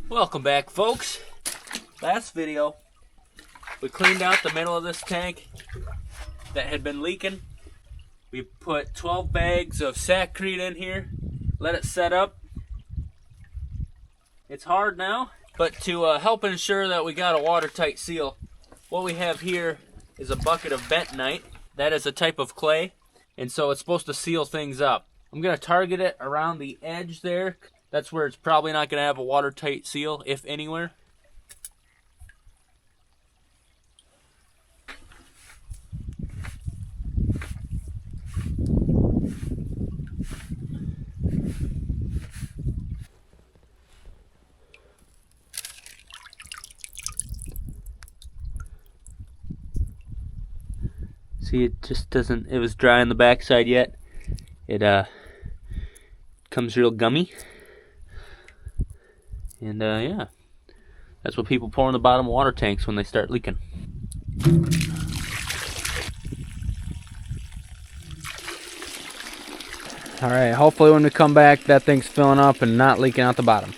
Welcome back, folks. Last video, we cleaned out the middle of this tank that had been leaking. We put 12 bags of saccrete in here, let it set up. It's hard now, but to help ensure that we got a watertight seal, what we have here is a bucket of bentonite. That is a type of clay, and so it's supposed to seal things up. I'm going to target it around the edge there. That's where it's probably not going to have a watertight seal, if anywhere. See, it just doesn't, it was dry on the backside yet. It comes real gummy. And yeah, that's what people pour in the bottom of water tanks when they start leaking. Alright, hopefully when we come back that thing's filling up and not leaking out the bottom.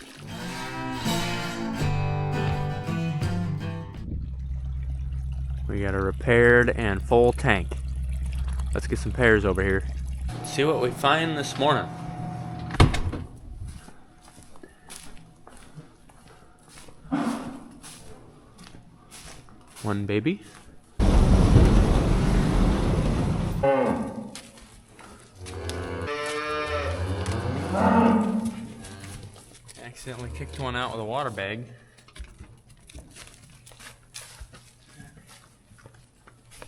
We got a repaired and full tank. Let's get some pears over here. See what we find this morning. One baby. Accidentally kicked one out with a water bag.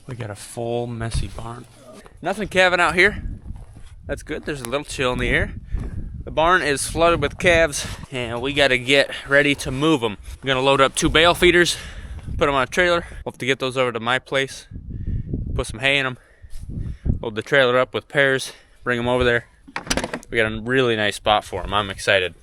We got a full messy barn. Nothing calving out here. That's good. There's a little chill in the air. The barn is flooded with calves and we got to get ready to move them. I'm going to load up 2 bale feeders, put them on a trailer. We'll have to get those over to my place, put some hay in them, load the trailer up with pears, bring them over there. We got a really nice spot for them. I'm excited.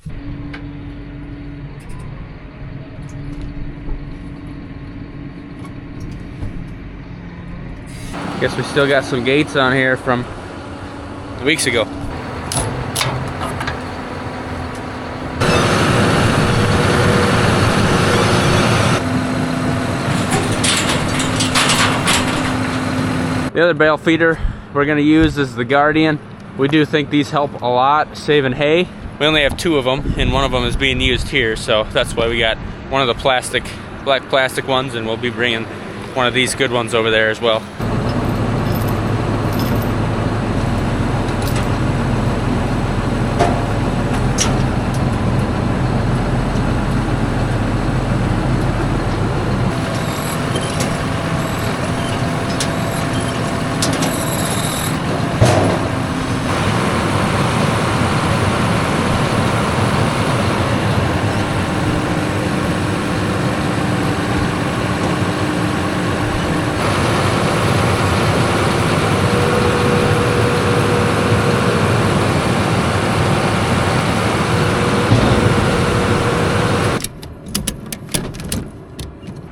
Guess we still got some gates on here from Weeks ago. The other bale feeder we're going to use is the Guardian. We do think these help a lot saving hay. We only have 2 of them, and one of them is being used here, so that's why we got one of the black plastic ones, and we'll be bringing one of these good ones over there as well.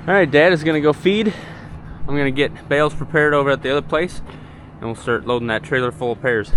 Alright, Dad is gonna go feed. I'm gonna get bales prepared over at the other place and we'll start loading that trailer full of pears.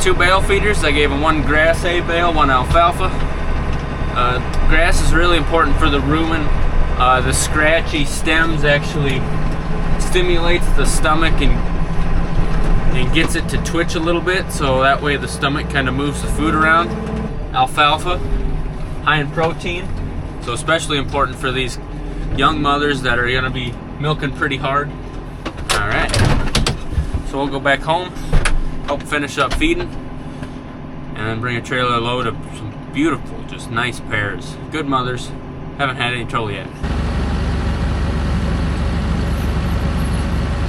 2 bale feeders. I gave them 1 grass hay bale, 1 alfalfa. Grass is really important for the rumen. The scratchy stems actually stimulates the stomach and gets it to twitch a little bit, so that way the stomach kind of moves the food around. Alfalfa, high in protein, so especially important for these young mothers that are going to be milking pretty hard. All right, so we'll go back home, help finish up feeding, and then bring a trailer load of some beautiful, just nice pairs. Good mothers, haven't had any trouble yet.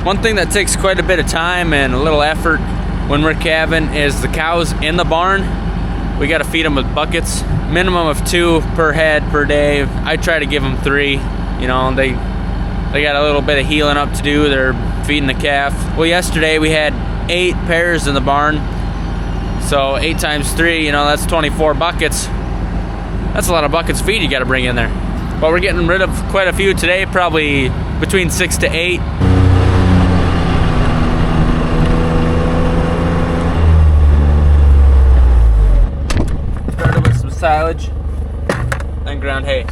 One thing that takes quite a bit of time and a little effort when we're calving is the cows in the barn. We got to feed them with buckets, minimum of 2 per head per day. I try to give them 3. You know, they got a little bit of healing up to do. They're feeding the calf. Well, yesterday we had 8 pairs in the barn, so 8 times 3, you know, that's 24 buckets. That's a lot of buckets of feed you got to bring in there. But we're getting rid of quite a few today, probably between 6 to 8. Started with some silage and ground hay.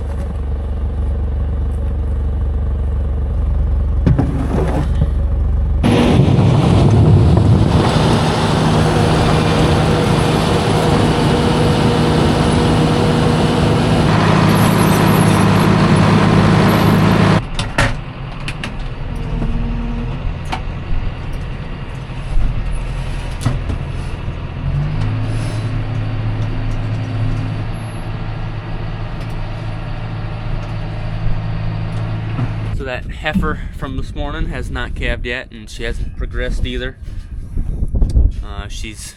So that heifer from this morning has not calved yet, and she hasn't progressed either. She's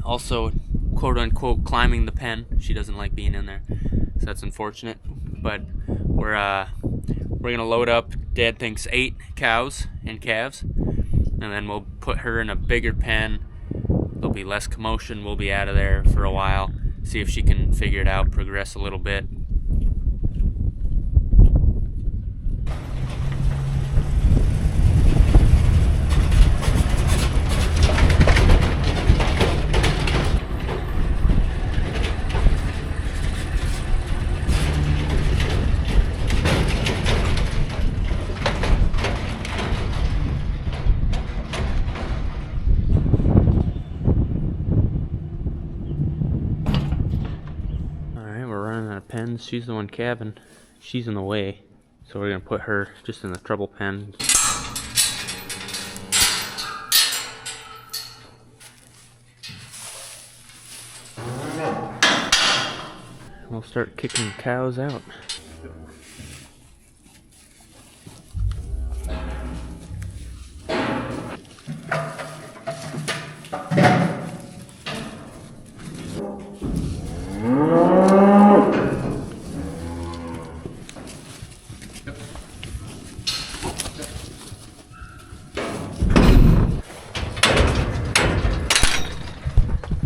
also quote-unquote climbing the pen. She doesn't like being in there, so that's unfortunate. But we're gonna load up, Dad thinks 8 cows and calves, and then we'll put her in a bigger pen. There'll be less commotion. We'll be out of there for a while, see if she can figure it out, progress a little bit. Pens. She's the one calving. She's in the way, so we're gonna put her just in the treble pen. We'll start kicking cows out.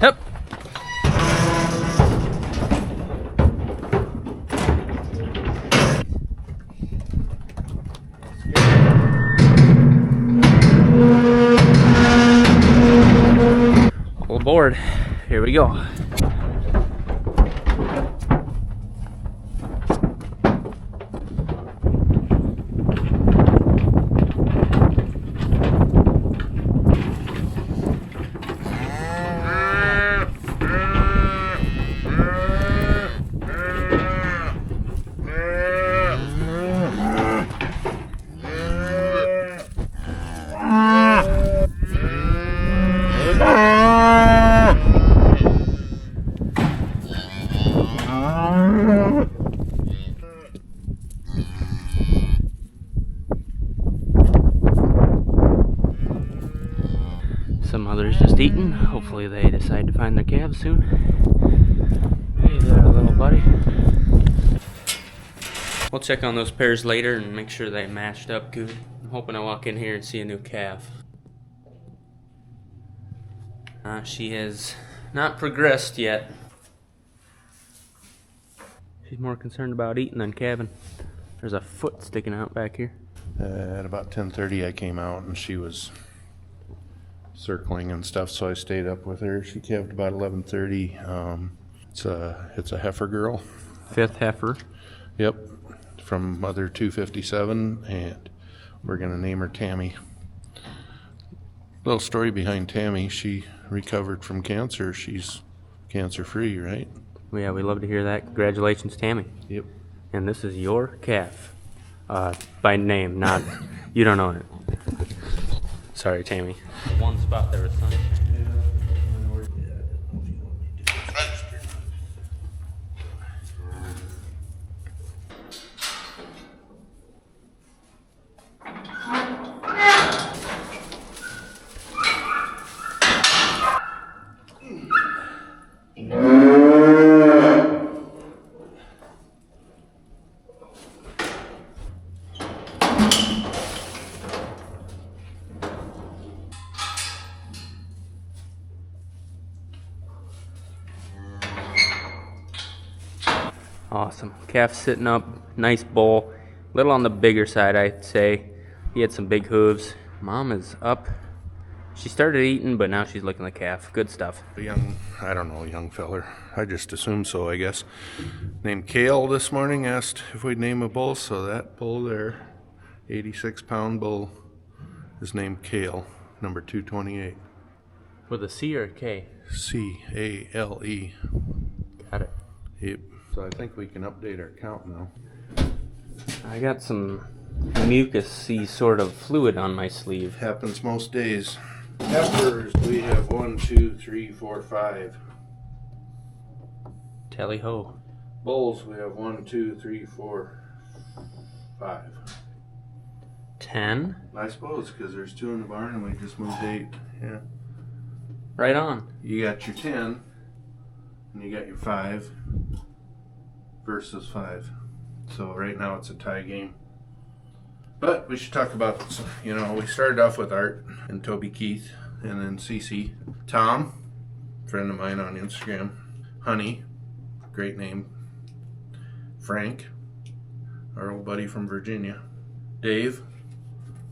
Yep. All aboard. Here we go. Some others just eating. Hopefully they decide to find their calves soon. Hey there, little buddy. We'll check on those pairs later and make sure they matched up good. I'm hoping I walk in here and see a new calf. She has not progressed yet. She's more concerned about eating than calving. There's a foot sticking out back here. At about 10:30 I came out and she was circling and stuff, so I stayed up with her. She calved about 11:30. It's a heifer girl. 5th heifer. Yep, from mother 257, and we're gonna name her Tammy. Little story behind Tammy: she recovered from cancer. She's cancer-free, right? Yeah, we love to hear that. Congratulations, Tammy. Yep. And this is your calf. By name, not... You don't know it. Sorry, Tammy. One spot there was sunshine. Awesome. Calf sitting up, nice bull. Little on the bigger side, I'd say. He had some big hooves. Mom is up. She started eating, but now she's looking like calf. Good stuff. A young feller. I just assumed so, I guess. Named Kale this morning, asked if we'd name a bull, so that bull there, 86-pound bull, is named Kale, number 228. With a C or a K? C-A-L-E. Got it. Yep. So I think we can update our count now. I got some mucus-y sort of fluid on my sleeve. Happens most days. Heifers, we have 1, 2, 3, 4, 5. Tally ho. Bulls, we have 1, 2, 3, 4, 5. 10. I suppose, because there's 2 in the barn and we just moved 8. Yeah. Right on. You got your 10, and you got your 5 versus 5. So right now it's a tie game. But we should talk about, we started off with Art and Toby Keith, and then Cece. Tom, friend of mine on Instagram. Honey, great name. Frank, our old buddy from Virginia. Dave,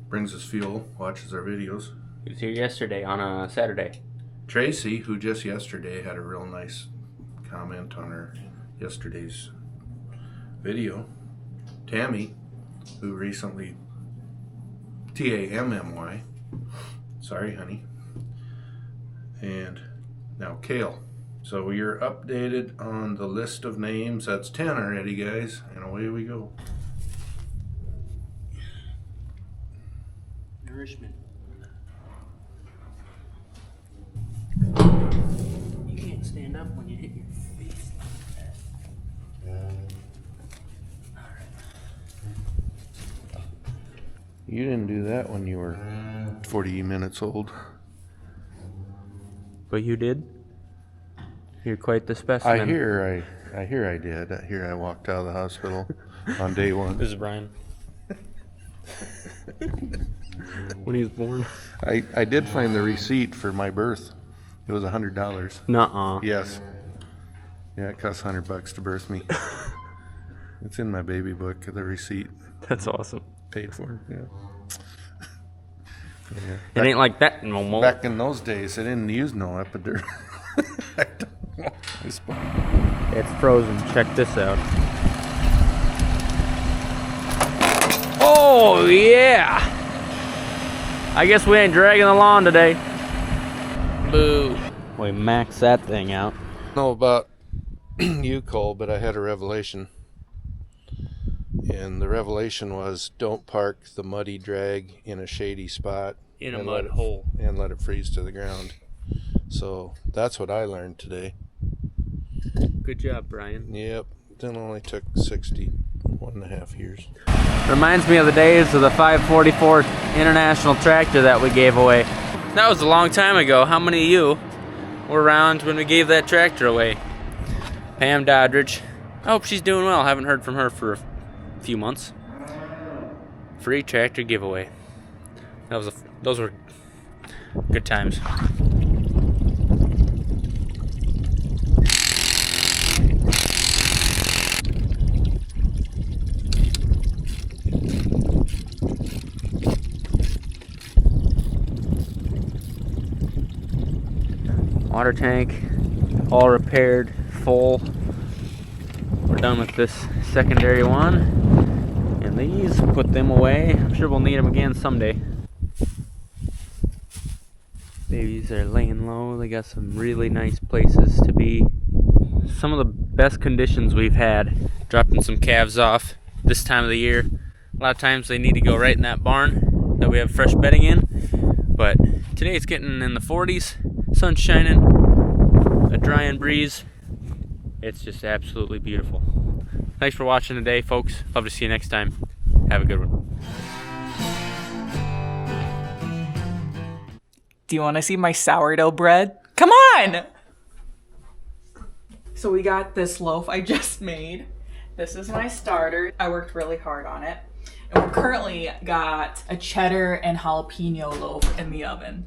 brings us fuel, watches our videos. He was here yesterday on a Saturday. Tracy, who just yesterday had a real nice comment on her yesterday's video. Tammy, who recently, T-A-M-M-Y, sorry honey, and now Kale. So you're updated on the list of names. That's 10 already, guys, and away we go. Nourishment. You can't stand up when you hit your face like that. You didn't do that when you were 40 minutes old. But you did? You're quite the specimen. I hear I did. I hear I walked out of the hospital on day 1. This is Brian. When he was born. I did find the receipt for my birth. It was $100. Nuh-uh. Yes. Yeah, it cost $100 to birth me. It's in my baby book, the receipt. That's awesome. Paid for, yeah. It ain't like that no more. Back in those days, they didn't use no epidural. I don't know. It's frozen. Check this out. Oh, yeah! I guess we ain't dragging the lawn today. Boo. We maxed that thing out. I don't know about you, Cole, but I had a revelation. And the revelation was, don't park the muddy drag in a shady spot. In a mud hole. And let it freeze to the ground. So that's what I learned today. Good job, Brian. Yep. It only took 61.5 years. Reminds me of the days of the 544 International tractor that we gave away. That was a long time ago. How many of you were around when we gave that tractor away? Pam Doddridge. I hope she's doing well. Haven't heard from her for a few months. Free tractor giveaway. Those were good times. Water tank all repaired, full. We're done with this secondary one. And these, put them away. I'm sure we'll need them again someday. Babies are laying low. They got some really nice places to be. Some of the best conditions we've had. Dropping some calves off this time of the year. A lot of times they need to go right in that barn that we have fresh bedding in. But today it's getting in the 40s. Sun's shining. A drying breeze. It's just absolutely beautiful. Thanks for watching today, folks. Love to see you next time. Have a good one. Do you want to see my sourdough bread? Come on! So we got this loaf I just made. This is my starter. I worked really hard on it. And we currently got a cheddar and jalapeno loaf in the oven.